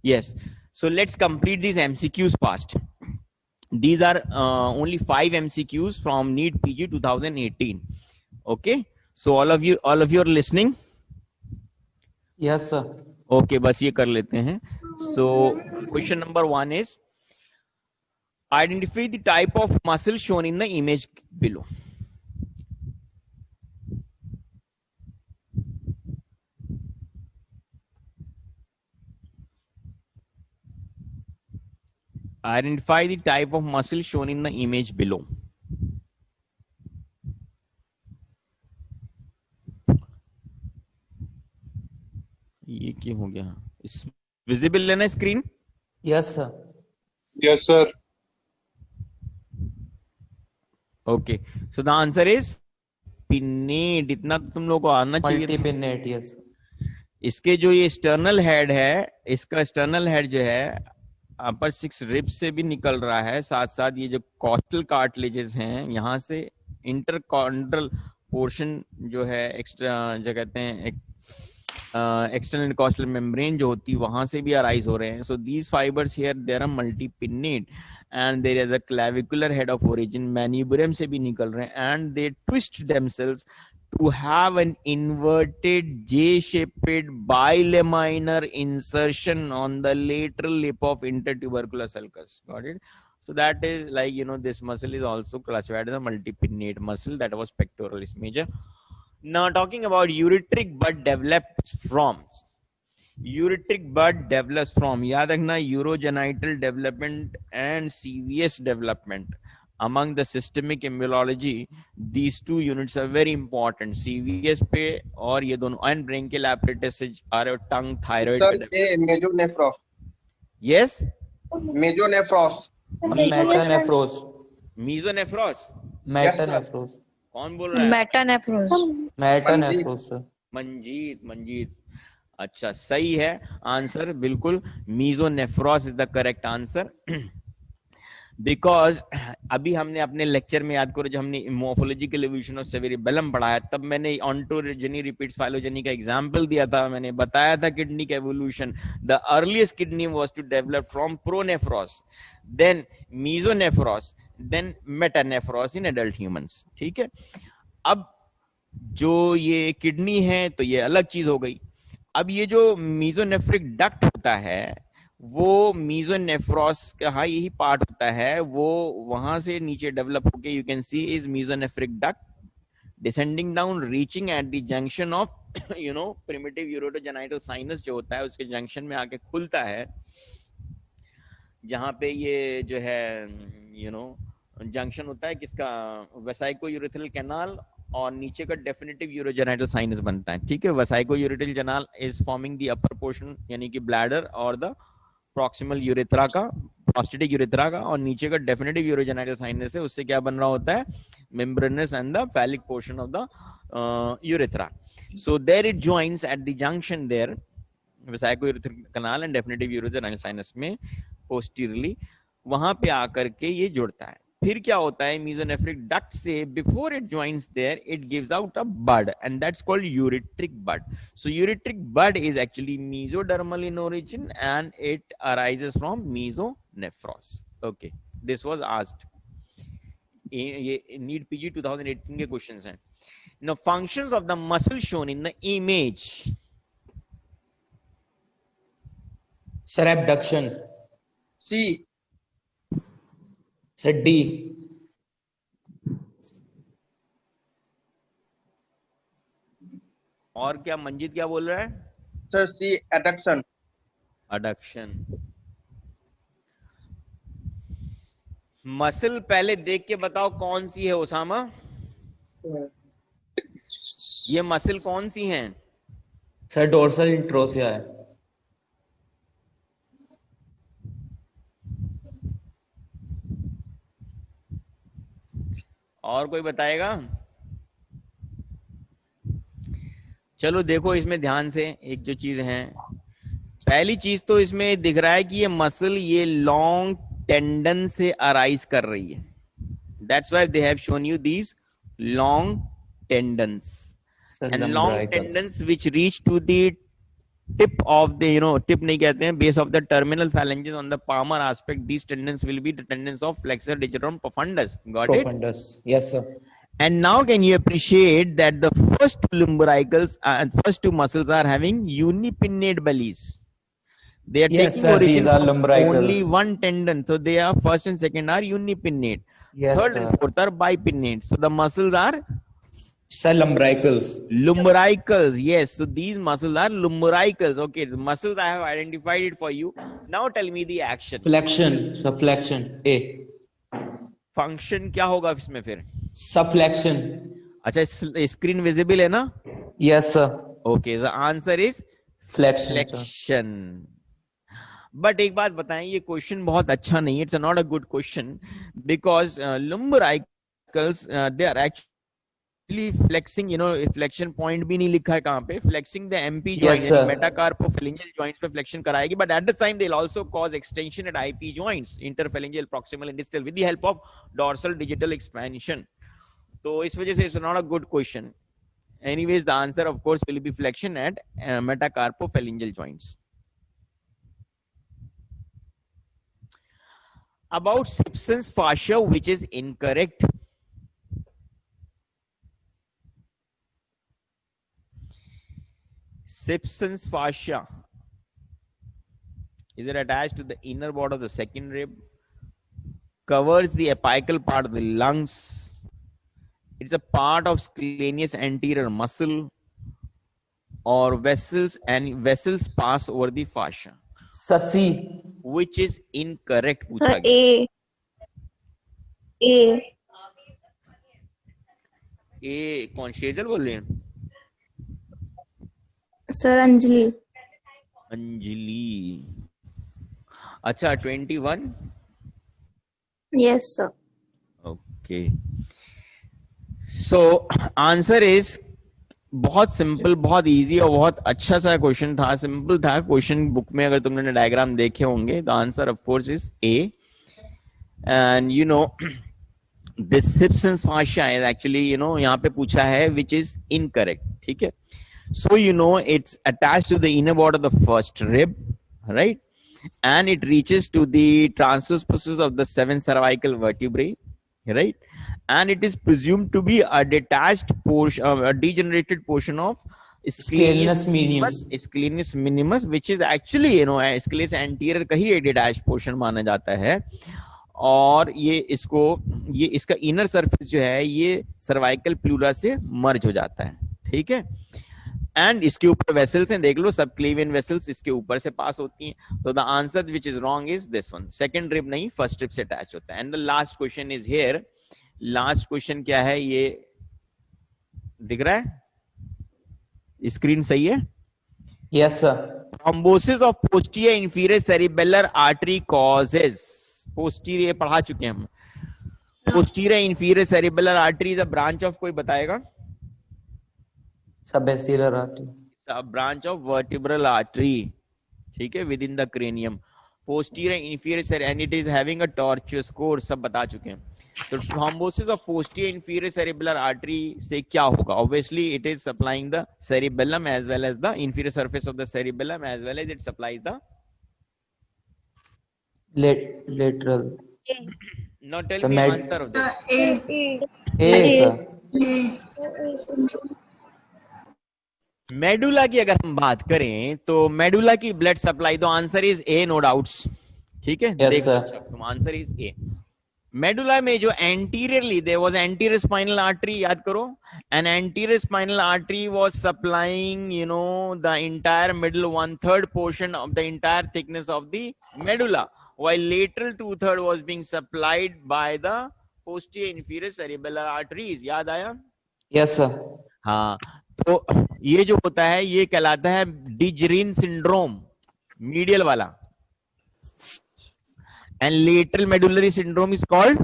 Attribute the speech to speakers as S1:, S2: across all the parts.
S1: Yes. So let's complete these MCQs fast. These are only 5 MCQs from NEET PG 2018. Okay. So all of you are listening.
S2: Yes, sir.
S1: Okay, बस ये कर लेते हैं. So question number 1 is identify the type of muscle shown in the image below. Identify the type of muscle shown in the image below. ये क्या हो गया? इस विजिबल है ना screen?
S2: Yes, sir.
S3: Yes, sir.
S1: Okay. So the answer is pinnate. इतना तो तुम लोगों को आना चाहिए.
S2: Multi-pinnate, yes.
S1: इसके जो ये एक्सटर्नल हेड है, इसका एक्सटर्नल हेड जो है अपर 6 रिब्स से भी निकल रहा है, साथ साथ ये जो कॉस्टल कार्टिलेजेस हैं यहाँ से इंटरकॉन्ड्रल पोर्शन जो है एक्स्ट्रा जो कहते हैं एक्सटर्नल कॉस्टल मेम्ब्रेन जो होती है वहां से भी अराइज हो रहे हैं. So these fibres here there are multipennate and there is a clavicular head of origin, manubrium से भी निकल रहे हैं and they twist themselves to have an inverted J-shaped bilaminar insertion on the lateral lip of intertubercular sulcus. Got it? So that is like, you know, this muscle is also classified as a multipinnate muscle. That was pectoralis major. Now talking about ureteric bud develops from. Ureteric bud develops from, याद रखना, urogenital development and CVS development. Among the systemic immunology, these two units are very important. CVS पे और ये दोनों and branchial apparatus are tongue, thyroid.
S4: Sir, mesonephros.
S1: Yes.
S4: Mesonephros.
S2: Metanephros.
S1: Mesonephros.
S2: Metanephros.
S1: कौन बोल रहा है?
S5: मेटानेफ्रोस.
S2: Metanephros, sir.
S1: मंजीत. अच्छा, सही है आंसर, बिल्कुल. Mesonephros is the correct answer. Because अभी हमने अपने लेक्चर में, याद करो, जब हमने मॉर्फोलॉजिकल एवोल्यूशन ऑफ सेरेबेलम पढ़ाया, तब मैंने ऑन्टोजेनी रिपीट्स फाइलोजेनी का एग्जांपल दिया था. मैंने बताया था किडनी का evolution. The earliest kidney was to develop from pronephros, then mesonephros, then metanephros in adult humans. ठीक है. अब जो ये किडनी है तो ये अलग चीज हो गई. अब ये जो मीजोनेफ्रिक डक्ट होता है वो मीजोनेफ्रॉस का यही पार्ट होता है, वो वहां से नीचे डेवलप होके you can see is mesonephric duct descending down reaching at the junction of you know primitive urogenital sinus जो होता है उसके जंक्शन में आके खुलता है, जहां पे ये जो है यू नो जंक्शन होता है किसका, वेसाइको यूरेथ्रल कैनाल और नीचे का डेफिनेटिव यूरोजेनाइटल साइनस बनता है. ठीक है. Vesico urethral canal is forming the upper portion यानी कि ब्लैडर और द प्रॉक्सिमल यूरेथ्रा का, प्रोस्टेटिक यूरेथ्रा का, और नीचे का डेफिनेटिव यूरोजेनाइटल साइनस है, उससे क्या बन रहा होता है, membranous and the phallic portion of the urethra. So there it joins at the junction there vesico urethral canal and definitive urogenital sinus में पोस्टीरियरली, वहां पे आकर के ये जुड़ता है. फिर क्या होता है, मीजोनेफ्रिक डक्ट से before it joins there it gives out a bud and that's called ureteric bud. So ureteric bud is actually mesodermal in origin and it arises from mesonephros. Okay, this was asked. ये NEET PG 2018 के questions हैं. Now functions of the muscle shown in the image.
S2: Sir, abduction.
S4: C.
S2: Sir, D.
S1: और क्या मंजीत क्या बोल रहा है?
S4: Sir, C. Adduction.
S1: Adduction. Muscle पहले देख के बताओ कौन सी है ओसामा? ये मसल कौन सी हैं?
S2: Sir, dorsal interossea है.
S1: और कोई बताएगा? चलो देखो इसमें ध्यान से, एक जो चीज है, पहली चीज तो इसमें दिख रहा है कि ये मसल ये लॉन्ग टेंडन से अराइज कर रही है. That's why they have shown you these long tendons and long tendons which reach to the tip of the, tip नहीं कहते हैं, base of the terminal phalanges on the palmar aspect, these tendons will be the tendons of flexor digitorum profundus. Got it?
S2: Profundus. Yes, sir.
S1: And now can you appreciate that the first two lumbricals and first two muscles are having unipinnate bellies. They are
S2: Yes,
S1: taking
S2: sir.
S1: origin
S2: These are
S1: from
S2: lumbricals.
S1: only one tendon. So they are first and second are unipinnate.
S2: Yes,
S1: Third
S2: sir.
S1: and fourth are bipinnate. So the muscles are
S2: Sir, lumbricals.
S1: lumbricals. Yes. So these muscles are lumbricals. Okay. The muscles I have identified it for you. Now tell me the action.
S2: Flexion. Subflexion. A.
S1: Function क्या होगा इसमें फिर?
S2: Subflexion.
S1: अच्छा, screen visible है ना?
S2: Yes, sir.
S1: Okay. The answer is
S2: Flexion. Sir.
S1: Flexion. But एक बात बताएं, ये क्वेश्चन बहुत अच्छा नहीं है. It's not a good question because lumbricals they are actually flexing, flexion point भी नहीं लिखा है कहां पे. Flexing the MP
S2: Yes,
S1: joint,
S2: sir.
S1: Metacarpophalangeal joints पे फ्लेक्शन कराएगी. But at the time they will also cause extension at IP joints, interphalangeal, proximal and distal, with the help of dorsal digital expansion. तो इस वजह से it's not a good question. Anyways, the answer of course will be flexion at metacarpophalangeal joints. About Simpson's fascia, which is incorrect. Simpson's fascia, is it attached to the inner wall of the second rib? Covers the apical part of the lungs. It's a part of scalenus anterior muscle, or vessels, and vessels pass over the fascia.
S2: Sir, C.
S1: Which is incorrect? पूछा
S3: Sir,
S1: गया.
S3: A.
S1: ए कौन शेजल बोल रहे हैं?
S3: Sir, Anjali.
S1: Anjali. अच्छा 21.
S3: Yes, sir.
S1: Okay. So answer is बहुत simple, बहुत easy और बहुत अच्छा सा क्वेश्चन था. सिंपल था क्वेश्चन. बुक में अगर तुमने डायग्राम देखे होंगे, the answer of course is a. And this Simpson's fascia is actually, यहाँ पे पूछा है which is incorrect. ठीक है. So it's attached to the inner wall of the first rib, right? And it reaches to the transverse process of the 7 cervical vertebrae, right? And it is presumed to be a detached portion, a degenerated portion of
S2: Scalenus minimus.
S1: Scalenus minimus, which is actually, scalenus anterior का ही एक detached portion माना जाता है. और ये इसका inner surface जो है ये सर्वाइकल प्लूरा से मर्ज हो जाता है. ठीक है. एंड इसके ऊपर वेसल्स हैं, देख लो, सब क्लेवियन वेसल्स इसके ऊपर से पास होती हैं. तो the answer which is wrong is this one. Second rib नहीं, फर्स्ट रिब से अटैच होता है. And the last question is here. Last question क्या है, ये दिख रहा है, स्क्रीन सही है?
S2: Yes, sir.
S1: Thrombosis of posterior inferior cerebellar artery causes. posterior पढ़ा चुके हैं हम. posterior inferior cerebellar artery is a branch of, कोई बताएगा?
S2: Subbasilar artery.
S1: A branch of vertebral artery. ठीक है, within the cranium. posterior inferior, and it is having a tortuous course. सब बता चुके हैं. तो thrombosis of posterior inferior cerebellar artery से क्या होगा? Obviously it is supplying the cerebellum as well as the inferior surface of the cerebellum, as well as it supplies the
S2: Lateral.
S1: now tell
S2: So
S1: me
S2: med-
S1: answer of this.
S2: A, sir.
S1: Medulla की अगर हम बात करें तो medulla की blood supply, तो answer is A, no doubts. ठीक है.
S2: Yes, sir.
S1: तुम आंसर इज ए. मेडुला में जो anteriorly there was anterior spinal artery, याद करो, and anterior spinal artery was supplying the entire middle 1/3 portion of the entire thickness of the medulla, while lateral 2/3 was being supplied by the posterior inferior cerebellar arteries. याद आया?
S2: Yes, sir.
S1: हाँ. तो ये जो होता है ये कहलाता है डिजरीन सिंड्रोम, मीडियल वाला. And lateral medullary syndrome is called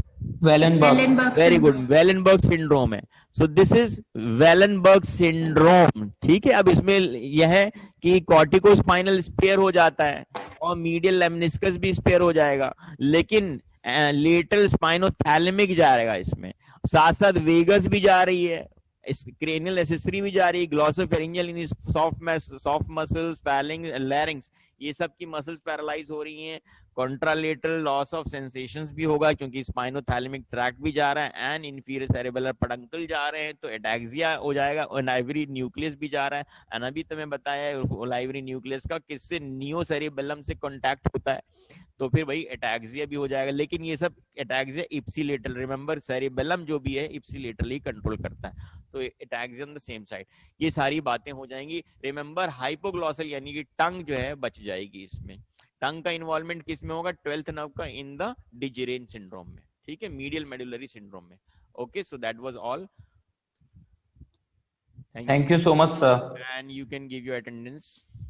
S2: Wallenberg.
S1: Very good, Wallenberg syndrome है. So this is Wallenberg syndrome. ठीक है. अब इसमें यह है कि कॉर्टिकोस्पाइनल स्पेयर हो जाता है और मीडियल लेमनिस्कस भी स्पेयर हो जाएगा, लेकिन लेटरल स्पाइनोथैलेमिक जाएगा इसमें, साथ साथ वेगस भी जा रही है, क्रेनियल एसेसरी भी जा रही है, ग्लॉसोफेरिंजियल इन सॉफ्ट मसल्स, पैलिंग, लैरिंग्स, ये सब की मसल्स पैरालाइज हो रही हैं। कॉन्ट्रालेटरल लॉस ऑफ सेंसेशंस भी होगा क्योंकि स्पाइनोथैलेमिक ट्रैक्ट भी जा रहा है एंड इंफीरियर सेरेबेलर पेडंकल जा रहे हैं, तो एटैक्सिया हो जाएगा। और लाइवरी न्यूक्लियस भी जा रहा है, एंड अभी तो मैं बताया लाइवरी न्यूक्लियस का किससे, नियो सेरेबेलम से कॉन्टैक्ट होता है, तो फिर भाई एटैक्सिया भी हो जाएगा। लेकिन ये सब एटैक्सिया इप्सिलेटरल, रिमेंबर सेरेबेलम जो भी है इप्सिलेटरल ही कंट्रोल करता है, तो ataxia on the same side, ये सारी बातें हो जाएंगी। रिमेंबर हाइपोग्लॉसल यानी कि टंग जो है बच जाएगी इसमें। टंग का इन्वॉल्वमेंट किस में होगा, 12th नर्व का इन द डिजेरेन सिंड्रोम में, ठीक है, मीडियल मेडुलरी सिंड्रोम में। Okay, so that was all.
S3: Thank you so much, sir.
S1: And you can give your attendance.